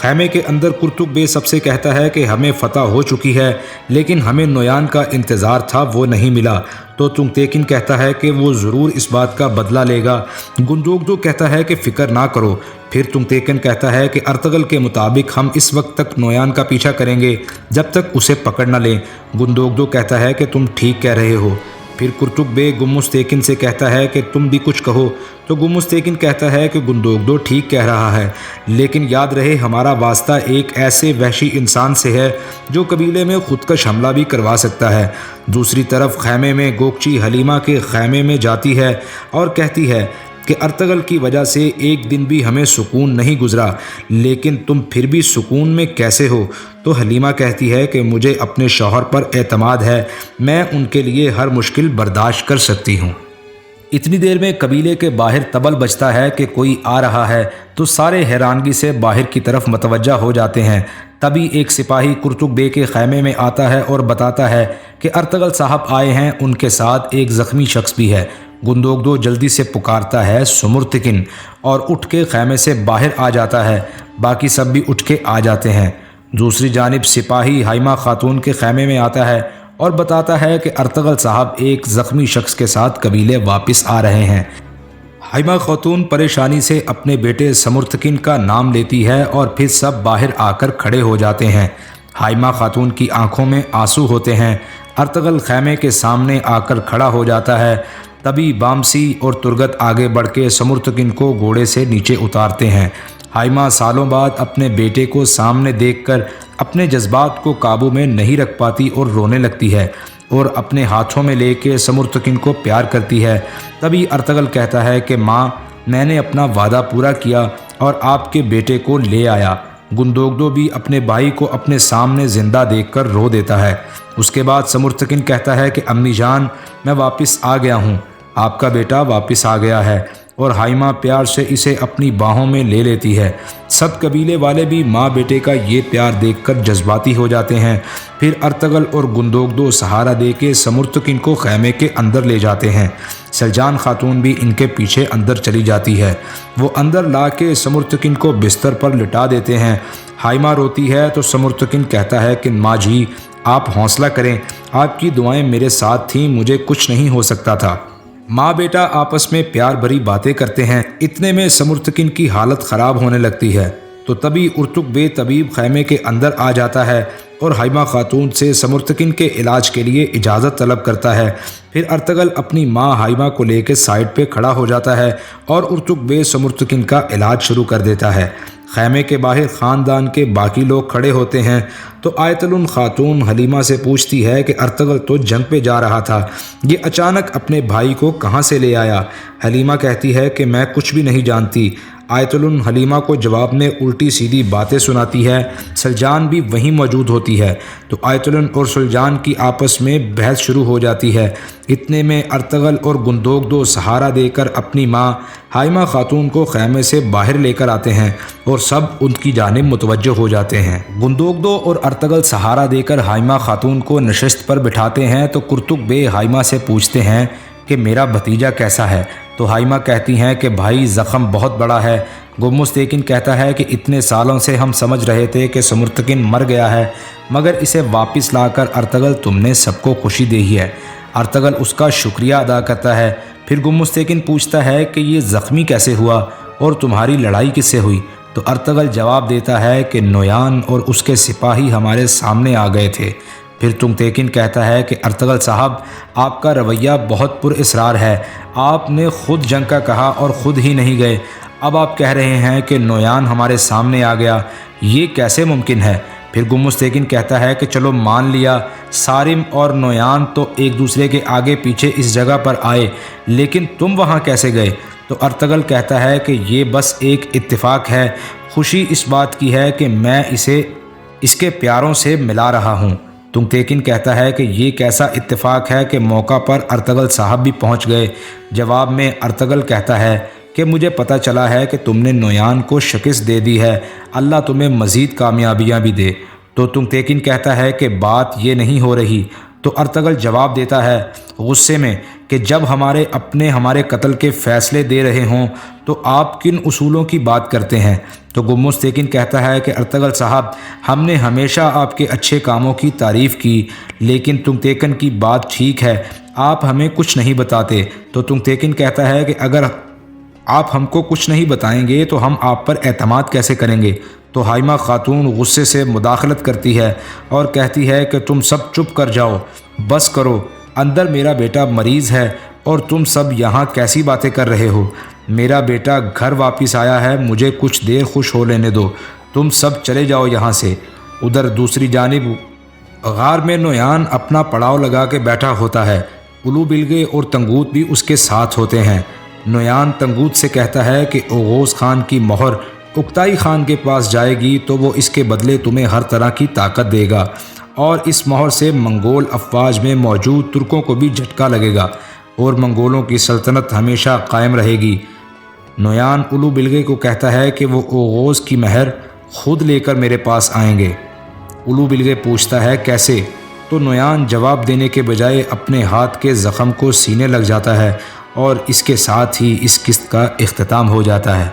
خیمے کے اندر کرتب بے سب سے کہتا ہے کہ ہمیں فتح ہو چکی ہے، لیکن ہمیں نویان کا انتظار تھا، وہ نہیں ملا۔ تو تنگتیکن کہتا ہے کہ وہ ضرور اس بات کا بدلہ لے گا۔ گندوگدو کہتا ہے کہ فکر نہ کرو۔ پھر تنگتیکن کہتا ہے کہ ارطغرل کے مطابق ہم اس وقت تک نویان کا پیچھا کریں گے جب تک اسے پکڑ نہ لیں۔ گندوگدو کہتا ہے کہ تم ٹھیک کہہ رہے ہو۔ پھر کرتب بے گمس تیکن سے کہتا ہے کہ تم بھی کچھ کہو۔ تو گمس تیکن کہتا ہے کہ گندوگدو ٹھیک کہہ رہا ہے، لیکن یاد رہے ہمارا واسطہ ایک ایسے وحشی انسان سے ہے جو قبیلے میں خودکش حملہ بھی کروا سکتا ہے۔ دوسری طرف خیمے میں گوکچی حلیمہ کے خیمے میں جاتی ہے اور کہتی ہے کہ ارطغرل کی وجہ سے ایک دن بھی ہمیں سکون نہیں گزرا، لیکن تم پھر بھی سکون میں کیسے ہو؟ تو حلیمہ کہتی ہے کہ مجھے اپنے شوہر پر اعتماد ہے، میں ان کے لیے ہر مشکل برداشت کر سکتی ہوں۔ اتنی دیر میں قبیلے کے باہر طبل بجتا ہے کہ کوئی آ رہا ہے، تو سارے حیرانگی سے باہر کی طرف متوجہ ہو جاتے ہیں۔ تبھی ایک سپاہی کرتب بے کے خیمے میں آتا ہے اور بتاتا ہے کہ ارطغرل صاحب آئے ہیں، ان کے ساتھ ایک زخمی شخص بھی ہے۔ گندوگدو جلدی سے پکارتا ہے سمرتکن اور اٹھ کے خیمے سے باہر آ جاتا ہے۔ باقی سب بھی اٹھ کے آ جاتے ہیں۔ دوسری جانب سپاہی ہائمہ خاتون کے خیمے میں آتا ہے اور بتاتا ہے کہ ارطغرل صاحب ایک زخمی شخص کے ساتھ قبیلے واپس آ رہے ہیں۔ ہائمہ خاتون پریشانی سے اپنے بیٹے سمرتکن کا نام لیتی ہے اور پھر سب باہر آ کر کھڑے ہو جاتے ہیں۔ ہائمہ خاتون کی آنکھوں میں آنسو ہوتے ہیں۔ ارطغرل خیمے کے سامنے آ کر کھڑا ہو جاتا ہے۔ تبھی بامسی اور ترگت آگے بڑھ کے سمرتکن کو گھوڑے سے نیچے اتارتے ہیں۔ ہائمہ سالوں بعد اپنے بیٹے کو سامنے دیکھ کر اپنے جذبات کو قابو میں نہیں رکھ پاتی اور رونے لگتی ہے اور اپنے ہاتھوں میں لے کے سمرتکن کو پیار کرتی ہے۔ تبھی ارطغرل کہتا ہے کہ ماں، میں نے اپنا وعدہ پورا کیا اور آپ کے بیٹے کو لے آیا۔ گندوگدو بھی اپنے بھائی کو اپنے سامنے زندہ دیکھ کر رو دیتا ہے۔ اس کے بعد سمرتکن کہتا ہے کہ امی جان، میں واپس آ گیا ہوں، آپ کا بیٹا واپس آ گیا ہے، اور ہائمہ پیار سے اسے اپنی باہوں میں لے لیتی ہے۔ سب قبیلے والے بھی ماں بیٹے کا یہ پیار دیکھ کر جذباتی ہو جاتے ہیں۔ پھر ارطغرل اور گندوگدو سہارا دے کے سمرتکن کو خیمے کے اندر لے جاتے ہیں۔ سلجان خاتون بھی ان کے پیچھے اندر چلی جاتی ہے۔ وہ اندر لا کے سمرتکن کو بستر پر لٹا دیتے ہیں۔ ہائمہ روتی ہے تو سمرتکن کہتا ہے کہ ماں جی، آپ حوصلہ کریں، آپ کی دعائیں میرے ساتھ تھیں، مجھے کچھ نہیں ہو سکتا تھا۔ ماں بیٹا آپس میں پیار بھری باتیں کرتے ہیں۔ اتنے میں سمرتکن کی حالت خراب ہونے لگتی ہے، تو تبھی ارتک بے طبیب خیمے کے اندر آ جاتا ہے اور ہائمہ خاتون سے سمرتکن کے علاج کے لیے اجازت طلب کرتا ہے۔ پھر ارطغرل اپنی ماں ہائمہ کو لے کے سائڈ پہ کھڑا ہو جاتا ہے اور ارتک بے سمرتکن کا علاج شروع کر دیتا ہے۔ خیمے کے باہر خاندان کے باقی لوگ کھڑے ہوتے ہیں، تو آیتلن خاتون حلیمہ سے پوچھتی ہے کہ ارطغرل تو جنگ پہ جا رہا تھا، یہ اچانک اپنے بھائی کو کہاں سے لے آیا؟ حلیمہ کہتی ہے کہ میں کچھ بھی نہیں جانتی۔ آیتلن حلیمہ کو جواب میں الٹی سیدھی باتیں سناتی ہے۔ سلجان بھی وہیں موجود ہوتی ہے، تو آیتلن اور سلجان کی آپس میں بحث شروع ہو جاتی ہے۔ اتنے میں ارطغرل اور گندوگدو سہارا دے کر اپنی ماں ہائمہ خاتون کو خیمے سے باہر لے کر آتے ہیں اور سب ان کی جانب متوجہ ہو جاتے ہیں۔ گندوگدو اور ارطغرل سہارا دے کر ہائمہ خاتون کو نشست پر بٹھاتے ہیں، تو کرتک بے ہائمہ سے پوچھتے ہیں کہ میرا بھتیجا کیسا ہے؟ تو ہائمہ کہتی ہیں کہ بھائی، زخم بہت بڑا ہے۔ گمس تیکن کہتا ہے کہ اتنے سالوں سے ہم سمجھ رہے تھے کہ سمرتکن مر گیا ہے، مگر اسے واپس لا کر ارطغرل تم نے سب کو خوشی دی ہے۔ ارطغرل اس کا شکریہ ادا کرتا ہے۔ پھر گمس تیکن پوچھتا ہے کہ یہ زخمی کیسے ہوا اور تمہاری لڑائی کس سے ہوئی؟ تو ارطغرل جواب دیتا ہے کہ نویان اور اس کے سپاہی ہمارے سامنے آ گئے تھے۔ پھر تنگتیکن کہتا ہے کہ ارطغرل صاحب، آپ کا رویہ بہت پر اسرار ہے، آپ نے خود جنگ کا کہا اور خود ہی نہیں گئے، اب آپ کہہ رہے ہیں کہ نویان ہمارے سامنے آ گیا، یہ کیسے ممکن ہے؟ پھر گمس تیکن کہتا ہے کہ چلو مان لیا، سارم اور نویان تو ایک دوسرے کے آگے پیچھے اس جگہ پر آئے، لیکن تم وہاں کیسے گئے؟ تو ارطغرل کہتا ہے کہ یہ بس ایک اتفاق ہے، خوشی اس بات کی ہے کہ میں اسے اس کے پیاروں سے ملا رہا ہوں۔ تنگتیکن کہتا ہے کہ یہ کیسا اتفاق ہے کہ موقع پر ارطغرل صاحب بھی پہنچ گئے۔ جواب میں ارطغرل کہتا ہے کہ مجھے پتہ چلا ہے کہ تم نے نویان کو شکست دے دی ہے، اللہ تمہیں مزید کامیابیاں بھی دے۔ تو تنگتیکن کہتا ہے کہ بات یہ نہیں ہو رہی۔ تو ارطغرل جواب دیتا ہے غصے میں کہ جب ہمارے اپنے ہمارے قتل کے فیصلے دے رہے ہوں تو آپ کن اصولوں کی بات کرتے ہیں؟ تو گمس تیکن کہتا ہے کہ ارطغرل صاحب، ہم نے ہمیشہ آپ کے اچھے کاموں کی تعریف کی، لیکن تم تیکن کی بات ٹھیک ہے، آپ ہمیں کچھ نہیں بتاتے۔ تو تم تیکن کہتا ہے کہ اگر آپ ہم کو کچھ نہیں بتائیں گے تو ہم آپ پر اعتماد کیسے کریں گے؟ تو حائمہ خاتون غصے سے مداخلت کرتی ہے اور کہتی ہے کہ تم سب چپ کر جاؤ، بس کرو، اندر میرا بیٹا مریض ہے اور تم سب یہاں کیسی باتیں کر رہے ہو؟ میرا بیٹا گھر واپس آیا ہے، مجھے کچھ دیر خوش ہو لینے دو، تم سب چلے جاؤ یہاں سے۔ ادھر دوسری جانب غار میں نویان اپنا پڑاؤ لگا کے بیٹھا ہوتا ہے، الو بلگے اور تنگوت بھی اس کے ساتھ ہوتے ہیں۔ نویان تنگوت سے کہتا ہے کہ اوغوز خان کی مہر اکتائی خان کے پاس جائے گی تو وہ اس کے بدلے تمہیں ہر طرح کی طاقت دے گا، اور اس مہر سے منگول افواج میں موجود ترکوں کو بھی جھٹکا لگے گا اور منگولوں کی سلطنت ہمیشہ قائم رہے گی۔ نویان الو بلگے کو کہتا ہے کہ وہ اوغوز کی مہر خود لے کر میرے پاس آئیں گے۔ الو بلگے پوچھتا ہے کیسے؟ تو نویان جواب دینے کے بجائے اپنے ہاتھ کے زخم کو سینے لگ جاتا ہے، اور اس کے ساتھ ہی اس قسط کا اختتام ہو جاتا ہے۔